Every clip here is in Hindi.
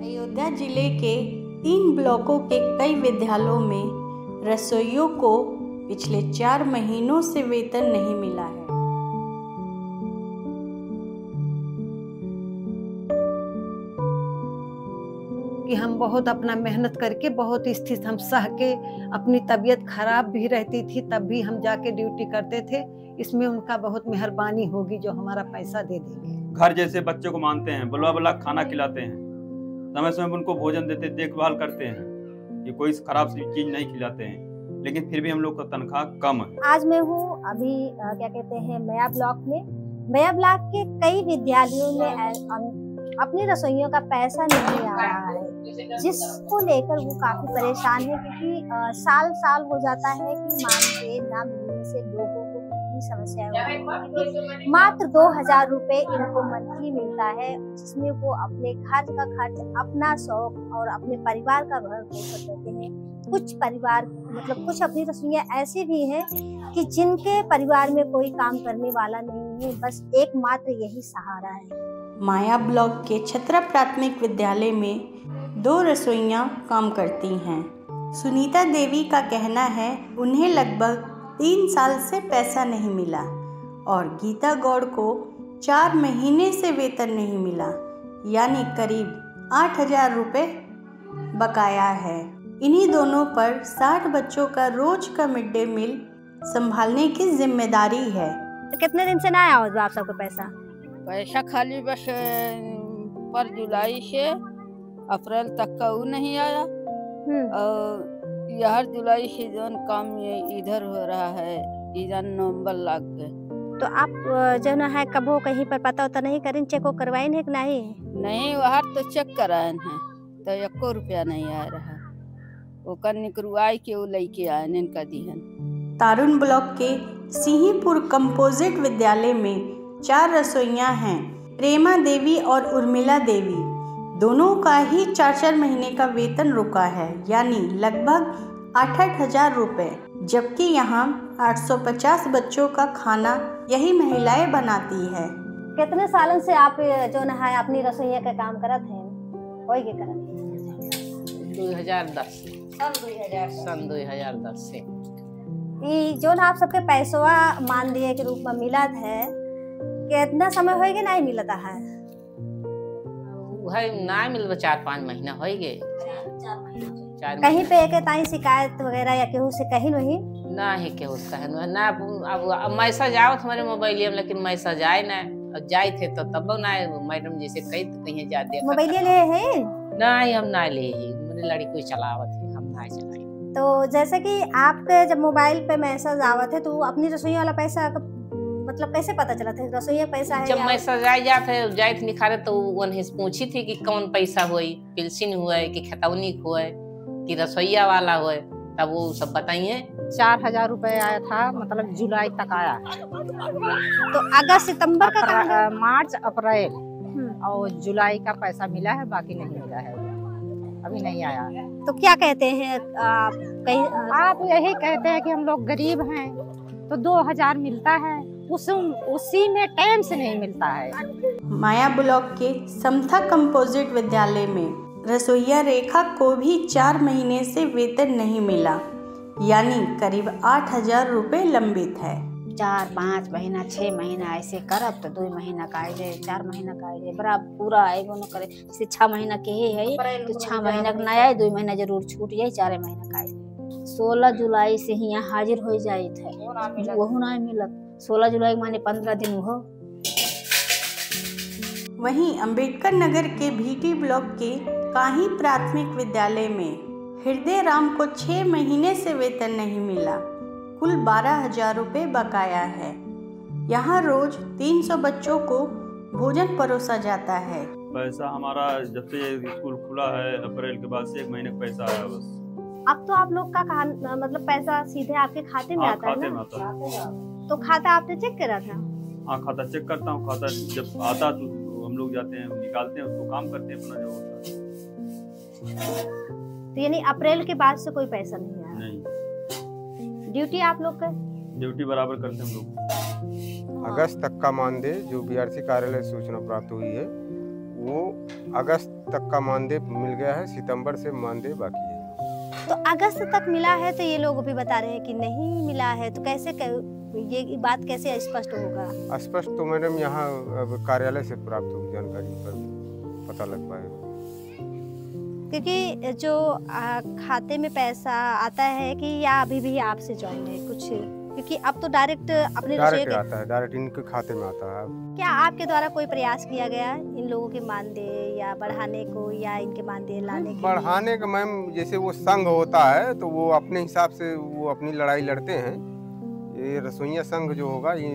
अयोध्या जिले के 3 ब्लॉकों के कई विद्यालयों में रसोइयों को पिछले 4 महीनों से वेतन नहीं मिला है। कि हम बहुत अपना मेहनत करके बहुत स्थिति हम सह के, अपनी तबीयत खराब भी रहती थी तब भी हम जाके ड्यूटी करते थे। इसमें उनका बहुत मेहरबानी होगी जो हमारा पैसा दे देंगे। घर जैसे बच्चों को मानते हैं, बुला बुला खाना खिलाते हैं, समय समय उनको भोजन देते, देखभाल करते हैं, ये कोई खराब सी चीज नहीं खिलाते हैं, लेकिन फिर भी हम लोग का तनख्वाह कम है। आज मैं हूँ अभी क्या कहते हैं मया ब्लॉक में। मया ब्लॉक के कई विद्यालयों में अपनी रसोइयों का पैसा नहीं आ रहा है, जिसको लेकर वो काफी परेशान है, क्योंकि साल साल हो जाता है कि मानदेय ना मिलने से लोगों को कितनी समस्या है। मात्र 2000 रुपए इनको मंथली मिलता है, जिसमें वो अपने घर का खर्च, अपना शौक और अपने परिवार का भरण पोषण करते हैं। कुछ परिवार मतलब कुछ अपनी रसोइयाँ ऐसी भी हैं कि जिनके परिवार में कोई काम करने वाला नहीं है, बस एकमात्र यही सहारा है। माया ब्लॉक के छत्रा प्राथमिक विद्यालय में 2 रसोइयाँ काम करती हैं। सुनीता देवी का कहना है उन्हें लगभग 3 साल से पैसा नहीं मिला और गीता गौड़ को 4 महीने से वेतन नहीं मिला, यानी करीब 8000 रुपये बकाया है। इन्हीं दोनों पर 60 बच्चों का रोज का मिड डे मील संभालने की जिम्मेदारी है। कितने दिन से ना आया हो आप सबको पैसा? पैसा खाली बस पर जुलाई से अप्रैल तक का वो नहीं आया, और यह जुलाई से जो काम ये इधर हो रहा है, इधर नवंबर लग गए। तो आप जो है कबो कहीं पर पता होता नहीं करें, चेक को करवाइन है कि नहीं? नहीं, वहाँ तो चेक कराए हैं तो 1 रुपया नहीं आ रहा, वो निकलवाई के वो लेके आए इनका दिहन। तारुण ब्लॉक के सिंहीपुर कंपोजिट विद्यालय में 4 रसोइयाँ हैं। प्रेमा देवी और उर्मिला देवी दोनों का ही 4-4 महीने का वेतन रुका है, यानी लगभग 8-8 हजार रुपये, जबकि यहाँ 850 बच्चों का खाना यही महिलाएं बनाती है। कितने सालों से आप जो है अपनी रसोइया का काम करत हैं? कोई के करत? 2010 सन 2010 से ये जो आप सबके पैसवा मानदेय के रूप में मिलत है, कितना समय होएगा नहीं मिलता है? वही ना मिल 4-5 महीना हो गए। कहीं पे एक ताई शिकायत वगैरह या केहू से कहीं नहीं? ना ही केहू से कहीं ना। अब मैसेज आवत हमारे मोबाइल में, लेकिन मैसेज आए ना, अब जाए थे तो तब ना मैडम जैसे कहीं तो कहीं जा दे। मोबाइल ले है ना ही हम ना ले ही, मेरी लड़की चलावत है, हम ना चलाए। तो जैसे कि आपके जब मोबाइल पे मैसेज आवत है तो अपनी रसोई वाला पैसा मतलब कैसे पता चला था रसोइया पैसा है? जब मैसेज आ जाए थे निखारे तो उन्हें पूछी थी कि कौन पैसा हुई, पेंशन हुआ कि खतौनी हुआ कि रसोइया वाला हुआ, तब वो सब बताइए। 4000 रुपए आया था, मतलब जुलाई तक आया। तो अगस्त सितंबर का मार्च अप्रैल और जुलाई का पैसा मिला है, बाकी नहीं मिला है, अभी नहीं आया। तो क्या कहते हैं आप यही कहते हैं कि हम लोग गरीब हैं तो 2000 मिलता है, उसी में टाइम से नहीं मिलता है। माया ब्लॉक के समथा कंपोजिट विद्यालय में रसोइया रेखा को भी 4 महीने से वेतन नहीं मिला, यानी करीब 8000 रुपये लंबित है। 4-5 महीना 6 महीना ऐसे करब तो 2 महीना का आ जाए, 4 महीना का आ जाए, बड़ा पूरा आएगो न करे। जैसे 6 महीना के है तो 6 महीना का ना आए, 2 महीना जरूर छूट जाए, 4 महीना का आए। 16 जुलाई से ही यहाँ हाजिर हो जाए थे, वह ना मिलत। 16 जुलाई माने 15 दिन हो। वहीं अंबेडकर नगर के भीटी ब्लॉक के काही प्राथमिक विद्यालय में हृदय राम को 6 महीने से वेतन नहीं मिला, कुल 12000 रुपये बकाया है। यहाँ रोज 300 बच्चों को भोजन परोसा जाता है। पैसा हमारा जब से स्कूल खुला है अप्रैल के बाद से 1 महीने का पैसा आया बस। अब तो आप लोग का मतलब पैसा सीधे आपके खाते में आता है ना? तो खाता आपने चेक करा था? हाँ, खाता चेक करता हूँ। खाता जब आता तो हम लोग जाते हैं, निकालते हैं, उसको काम करते हैं अपना जो होता है। तो यानी अप्रैल के बाद से कोई पैसा नहीं आया? नहीं। ड्यूटी आप लोग का? ड्यूटी बराबर करते हैं हम लोग। अगस्त तक का मानदेय जो बीआरसी कार्यालय सूचना प्राप्त हुई है, वो अगस्त तक का मानदेय मिल गया है, सितंबर से मानदेय बाकी है। तो अगस्त तक मिला है, तो ये लोग भी बता रहे हैं कि नहीं मिला है, तो कैसे ये बात कैसे स्पष्ट होगा? स्पष्ट तो मैडम यहाँ अब कार्यालय से प्राप्त होगी जानकारी पर पता लग पाएगा, क्योंकि जो खाते में पैसा आता है कि या अभी भी आपसे ज्वाइन है कुछ, क्योंकि अब तो डायरेक्ट अपने डायरेक्ट आता है, डायरेक्ट इनके खाते में आता है। क्या आपके द्वारा कोई प्रयास किया गया इन लोगों के मानदेय या बढ़ाने को, या इनके मानदेय लाने के? बढ़ाने का मैम, जैसे वो संघ होता है तो वो अपने हिसाब से वो अपनी लड़ाई लड़ते हैं। ये रसोइया संघ जो होगा, ये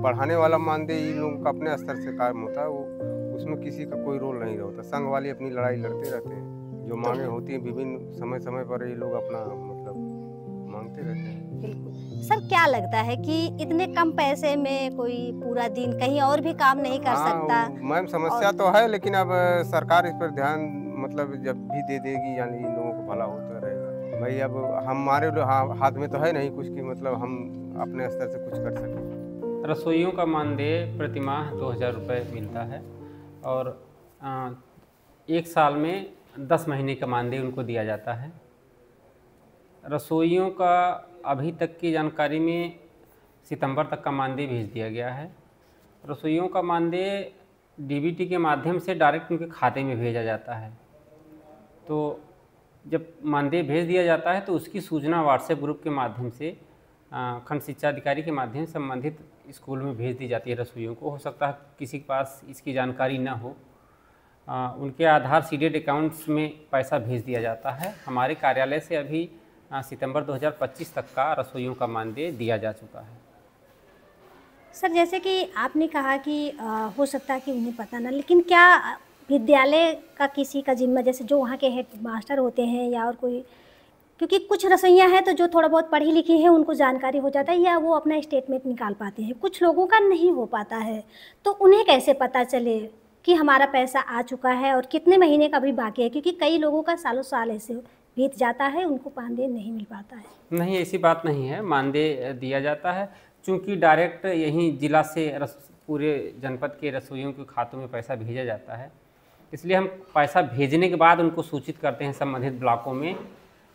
बढ़ाने वाला मानदेय इन लोगों का अपने स्तर से काम होता है, वो उसमें किसी का कोई रोल नहीं होता। संघ वाले अपनी लड़ाई लड़ते रहते हैं, जो मांगे होती है विभिन्न समय समय पर ये लोग अपना मतलब मांगते रहते हैं। बिल्कुल सर, क्या लगता है कि इतने कम पैसे में कोई पूरा दिन कहीं और भी काम नहीं कर सकता? मैम समस्या तो है, लेकिन अब सरकार इस पर ध्यान मतलब जब भी दे देगी, यानी इन लोगों को भला होता रहेगा। भाई अब हमारे हाथ में तो है नहीं कुछ कि मतलब हम अपने स्तर से कुछ कर सकें। रसोइयों का मानदेय प्रतिमाह 2000 रुपये मिलता है और एक साल में 10 महीने का मानदेय उनको दिया जाता है। रसोइयों का अभी तक की जानकारी में सितंबर तक का मानदेय भेज दिया गया है। रसोइयों का मानदेय डीबीटी के माध्यम से डायरेक्ट उनके खाते में भेजा जाता है। तो जब मानदेय भेज दिया जाता है तो उसकी सूचना व्हाट्सएप ग्रुप के माध्यम से खंड शिक्षा अधिकारी के माध्यम से संबंधित स्कूल में भेज दी जाती है रसोइयों को। हो सकता है किसी के पास इसकी जानकारी ना हो, उनके आधार सीडेड अकाउंट्स में पैसा भेज दिया जाता है। हमारे कार्यालय से अभी सितंबर 2025 तक का रसोइयों का मानदेय दिया जा चुका है। सर, जैसे कि आपने कहा कि हो सकता है कि उन्हें पता ना, लेकिन क्या विद्यालय का किसी का जिम्मा, जैसे जो वहाँ के हेड मास्टर होते हैं या और कोई, क्योंकि कुछ रसोइयाँ हैं तो जो थोड़ा बहुत पढ़ी लिखी हैं उनको जानकारी हो जाता है या वो अपना स्टेटमेंट निकाल पाते हैं, कुछ लोगों का नहीं हो पाता है, तो उन्हें कैसे पता चले कि हमारा पैसा आ चुका है और कितने महीने का भी बाकी है? क्योंकि कई लोगों का सालों साल ऐसे बीत जाता है, उनको मानदेय नहीं मिल पाता है। नहीं, ऐसी बात नहीं है, मानदेय दिया जाता है। चूँकि डायरेक्ट यहीं जिला से पूरे जनपद के रसोइयों के खातों में पैसा भेजा जाता है, इसलिए हम पैसा भेजने के बाद उनको सूचित करते हैं संबंधित ब्लॉकों में,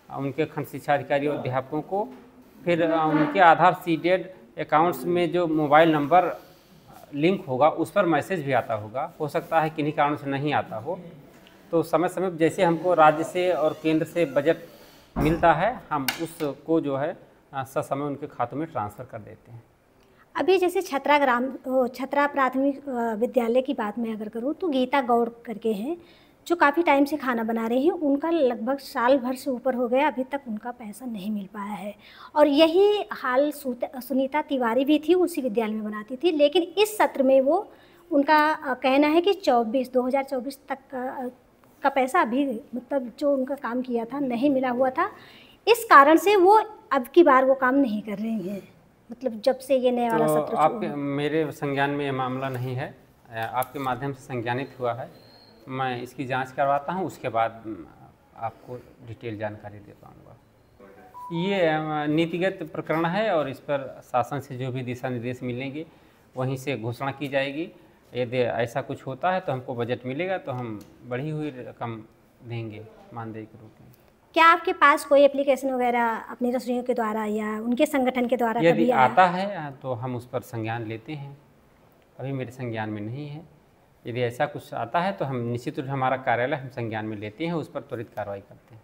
उनके खंड शिक्षा अधिकारी और अध्यापकों को। फिर उनके आधार सीडेड अकाउंट्स में जो मोबाइल नंबर लिंक होगा उस पर मैसेज भी आता होगा। हो सकता है किन्हीं कारणों से नहीं आता हो, तो समय समय जैसे हमको राज्य से और केंद्र से बजट मिलता है, हम उसको जो है ससमय उनके खातों में ट्रांसफ़र कर देते हैं। अभी जैसे छत्रा प्राथमिक विद्यालय की बात मैं अगर करूँ तो गीता गौड़ करके हैं जो काफ़ी टाइम से खाना बना रही हैं, उनका लगभग साल भर से ऊपर हो गया, अभी तक उनका पैसा नहीं मिल पाया है। और यही हाल सुनीता तिवारी भी थी, उसी विद्यालय में बनाती थी, लेकिन इस सत्र में वो उनका कहना है कि 2024 तक का पैसा अभी मतलब जो उनका काम किया था नहीं मिला हुआ था। इस कारण से वो अब की बार वो काम नहीं कर रही हैं, मतलब जब से ये नया वाला सत्र आपके मेरे संज्ञान में ये मामला नहीं है, आपके माध्यम से संज्ञानित हुआ है। मैं इसकी जांच करवाता हूं, उसके बाद आपको डिटेल जानकारी दे पाऊँगा। ये नीतिगत प्रकरण है और इस पर शासन से जो भी दिशा निर्देश मिलेंगे वहीं से घोषणा की जाएगी। यदि ऐसा कुछ होता है तो हमको बजट मिलेगा तो हम बढ़ी हुई रकम देंगे मानदेय के रूप में। क्या आपके पास कोई एप्लीकेशन वगैरह अपनी रसोइयों के द्वारा या उनके संगठन के द्वारा यदि आता है तो हम उस पर संज्ञान लेते हैं, अभी मेरे संज्ञान में नहीं है। यदि ऐसा कुछ आता है तो हम निश्चित रूप से हमारा कार्यालय हम संज्ञान में लेते हैं, उस पर त्वरित कार्रवाई करते हैं।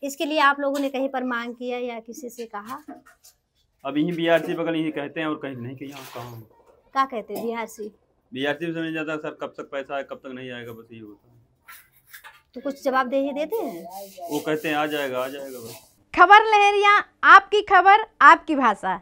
इसके लिए आप लोगों ने कहीं पर मांग किया या किसी से कहा? अब यही बीआरसी बगल यही कहते हैं और कहीं नहीं किया। क्या कहते हैं बीआरसी से समझ जाता है सर कब तक पैसा आए कब तक नहीं आएगा, बस ये होता है। तो कुछ जवाबदेही देते हैं, वो कहते हैं आ जाएगा बस। खबर लहरिया, आपकी खबर आपकी भाषा।